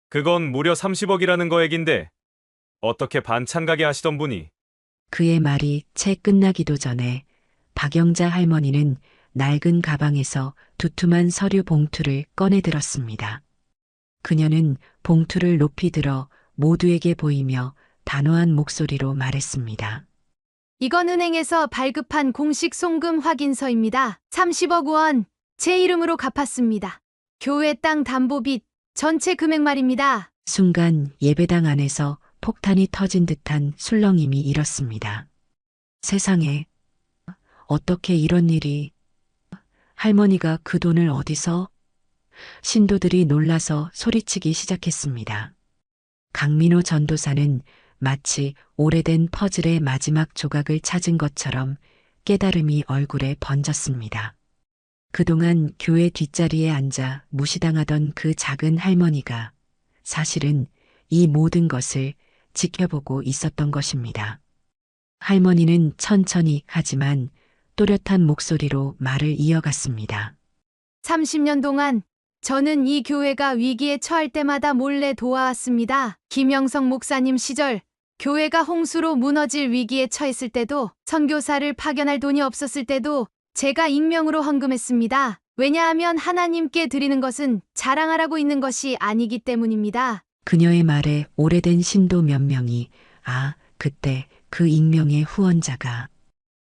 그건 무려 30억이라는 거액인데 어떻게 반찬 가게 하시던 분이 그의 말이 채 끝나기도 전에 박영자 할머니는 낡은 가방에서 두툼한 서류 봉투를 꺼내 들었습니다. 그녀는 봉투를 높이 들어 모두에게 보이며 단호한 목소리로 말했습니다. 이건 은행에서 발급한 공식 송금 확인서입니다. 30억 원, 제 이름으로 갚았습니다. 교회 땅 담보빚 전체 금액 말입니다. 순간 예배당 안에서 폭탄이 터진 듯한 술렁임이 일었습니다. 세상에, 어떻게 이런 일이, 할머니가 그 돈을 어디서? 신도들이 놀라서 소리치기 시작했습니다. 강민호 전도사는 마치 오래된 퍼즐의 마지막 조각을 찾은 것처럼 깨달음이 얼굴에 번졌습니다. 그동안 교회 뒷자리에 앉아 무시당하던 그 작은 할머니가 사실은 이 모든 것을 지켜보고 있었던 것입니다. 할머니는 천천히 하지만 또렷한 목소리로 말을 이어갔습니다. 30년 동안 저는 이 교회가 위기에 처할 때마다 몰래 도와왔습니다. 김영성 목사님 시절 교회가 홍수로 무너질 위기에 처했을 때도 선교사를 파견할 돈이 없었을 때도 제가 익명으로 헌금했습니다. 왜냐하면 하나님께 드리는 것은 자랑하라고 있는 것이 아니기 때문입니다. 그녀의 말에 오래된 신도 몇 명이 그때 그 익명의 후원자가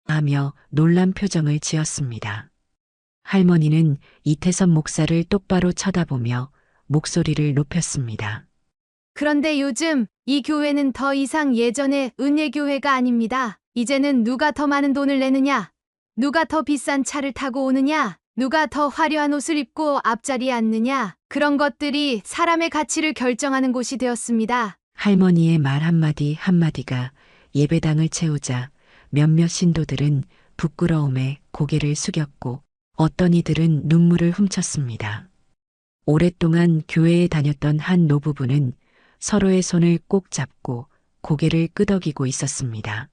하며 놀란 표정을 지었습니다. 할머니는 이태선 목사를 똑바로 쳐다보며 목소리를 높였습니다. 그런데 요즘 이 교회는 더 이상 예전의 은혜교회가 아닙니다. 이제는 누가 더 많은 돈을 내느냐, 누가 더 비싼 차를 타고 오느냐, 누가 더 화려한 옷을 입고 앞자리에 앉느냐, 그런 것들이 사람의 가치를 결정하는 곳이 되었습니다. 할머니의 말 한마디 한마디가 예배당을 채우자 몇몇 신도들은 부끄러움에 고개를 숙였고 어떤 이들은 눈물을 훔쳤습니다. 오랫동안 교회에 다녔던 한 노부부는 서로의 손을 꼭 잡고 고개를 끄덕이고 있었습니다.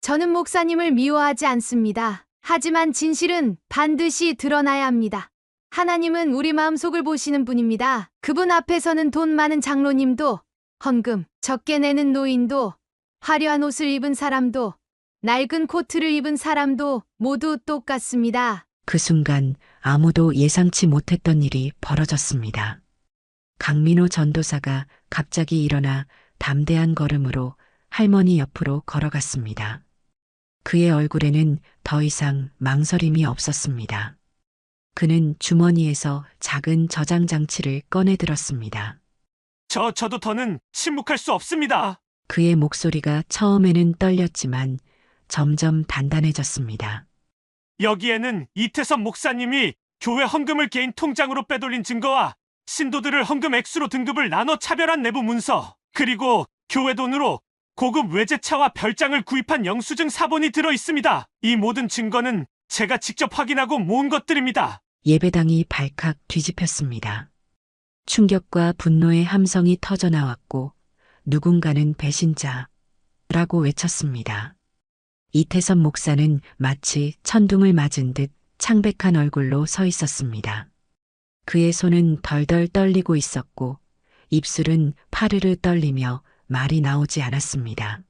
저는 목사님을 미워하지 않습니다. 하지만 진실은 반드시 드러나야 합니다. 하나님은 우리 마음속을 보시는 분입니다. 그분 앞에서는 돈 많은 장로님도, 헌금 적게 내는 노인도, 화려한 옷을 입은 사람도, 낡은 코트를 입은 사람도 모두 똑같습니다. 그 순간 아무도 예상치 못했던 일이 벌어졌습니다. 강민호 전도사가 갑자기 일어나 담대한 걸음으로 할머니 옆으로 걸어갔습니다. 그의 얼굴에는 더 이상 망설임이 없었습니다. 그는 주머니에서 작은 저장 장치를 꺼내 들었습니다. 저도 더는 침묵할 수 없습니다. 그의 목소리가 처음에는 떨렸지만 점점 단단해졌습니다. 여기에는 이태선 목사님이 교회 헌금을 개인 통장으로 빼돌린 증거와 신도들을 헌금 액수로 등급을 나눠 차별한 내부 문서, 그리고 교회 돈으로 고급 외제차와 별장을 구입한 영수증 사본이 들어 있습니다. 이 모든 증거는 제가 직접 확인하고 모은 것들입니다. 예배당이 발칵 뒤집혔습니다. 충격과 분노의 함성이 터져나왔고 누군가는 배신자라고 외쳤습니다. 이태선 목사는 마치 천둥을 맞은 듯 창백한 얼굴로 서 있었습니다. 그의 손은 덜덜 떨리고 있었고 입술은 파르르 떨리며 말이 나오지 않았습니다.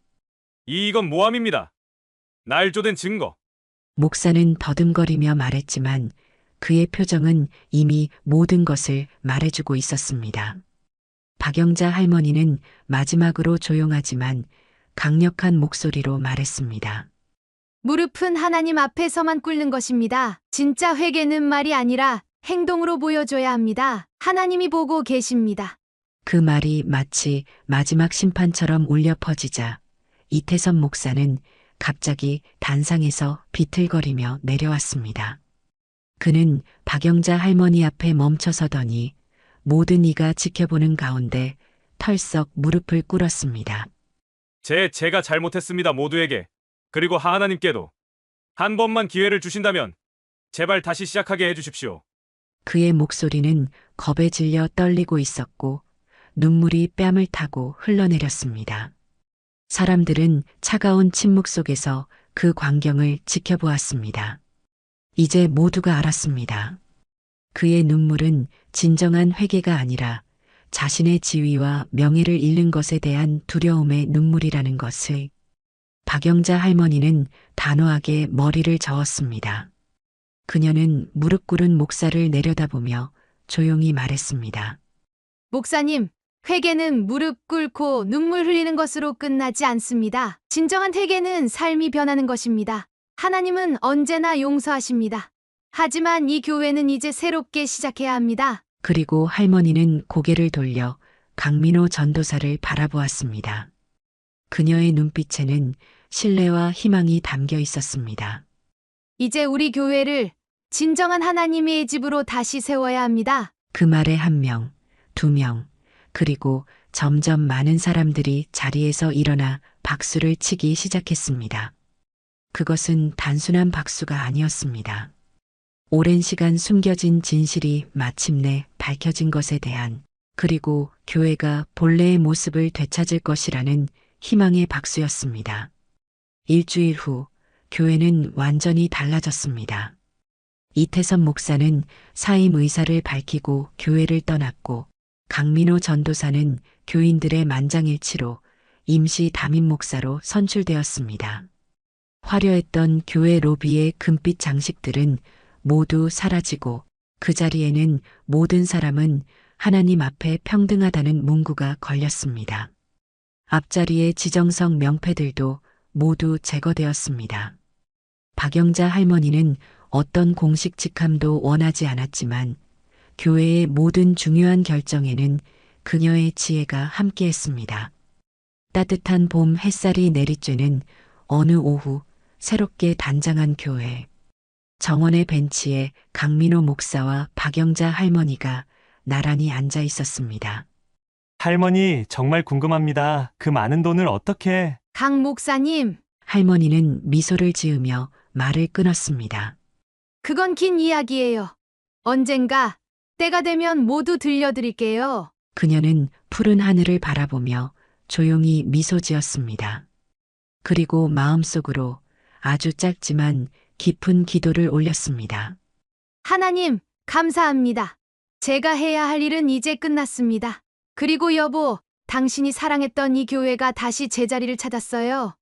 이건 모함입니다. 날조된 증거. 목사는 더듬거리며 말했지만 그의 표정은 이미 모든 것을 말해주고 있었습니다. 박영자 할머니는 마지막으로 조용하지만 강력한 목소리로 말했습니다. 무릎은 하나님 앞에서만 꿇는 것입니다. 진짜 회개는 말이 아니라 행동으로 보여줘야 합니다. 하나님이 보고 계십니다. 그 말이 마치 마지막 심판처럼 울려 퍼지자 이태선 목사는 갑자기 단상에서 비틀거리며 내려왔습니다. 그는 박영자 할머니 앞에 멈춰서더니 모든 이가 지켜보는 가운데 털썩 무릎을 꿇었습니다. 제가 잘못했습니다, 모두에게. 그리고 하나님께도. 한 번만 기회를 주신다면 제발 다시 시작하게 해주십시오. 그의 목소리는 겁에 질려 떨리고 있었고 눈물이 뺨을 타고 흘러내렸습니다. 사람들은 차가운 침묵 속에서 그 광경을 지켜보았습니다. 이제 모두가 알았습니다. 그의 눈물은 진정한 회개가 아니라 자신의 지위와 명예를 잃는 것에 대한 두려움의 눈물이라는 것을. 박영자 할머니는 단호하게 머리를 저었습니다. 그녀는 무릎 꿇은 목사를 내려다보며 조용히 말했습니다. 목사님, 회개는 무릎 꿇고 눈물 흘리는 것으로 끝나지 않습니다. 진정한 회개는 삶이 변하는 것입니다. 하나님은 언제나 용서하십니다. 하지만 이 교회는 이제 새롭게 시작해야 합니다. 그리고 할머니는 고개를 돌려 강민호 전도사를 바라보았습니다. 그녀의 눈빛에는 신뢰와 희망이 담겨 있었습니다. 이제 우리 교회를 진정한 하나님의 집으로 다시 세워야 합니다. 그 말에 1명, 2명, 그리고 점점 많은 사람들이 자리에서 일어나 박수를 치기 시작했습니다. 그것은 단순한 박수가 아니었습니다. 오랜 시간 숨겨진 진실이 마침내 밝혀진 것에 대한, 그리고 교회가 본래의 모습을 되찾을 것이라는 희망의 박수였습니다. 일주일 후 교회는 완전히 달라졌습니다. 이태선 목사는 사임 의사를 밝히고 교회를 떠났고, 강민호 전도사는 교인들의 만장일치로 임시 담임 목사로 선출되었습니다. 화려했던 교회 로비의 금빛 장식들은 모두 사라지고, 그 자리에는 모든 사람은 하나님 앞에 평등하다는 문구가 걸렸습니다. 앞자리의 지정석 명패들도 모두 제거되었습니다. 박영자 할머니는 어떤 공식 직함도 원하지 않았지만 교회의 모든 중요한 결정에는 그녀의 지혜가 함께했습니다. 따뜻한 봄 햇살이 내리쬐는 어느 오후 새롭게 단장한 교회. 정원의 벤치에 강민호 목사와 박영자 할머니가 나란히 앉아 있었습니다. 할머니, 정말 궁금합니다. 그 많은 돈을 어떻게... 강 목사님, 할머니는 미소를 지으며 말을 끊었습니다. 그건 긴 이야기예요. 언젠가 때가 되면 모두 들려드릴게요. 그녀는 푸른 하늘을 바라보며 조용히 미소 지었습니다. 그리고 마음속으로 아주 짧지만 깊은 기도를 올렸습니다. 하나님, 감사합니다. 제가 해야 할 일은 이제 끝났습니다. 그리고 여보, 당신이 사랑했던 이 교회가 다시 제자리를 찾았어요.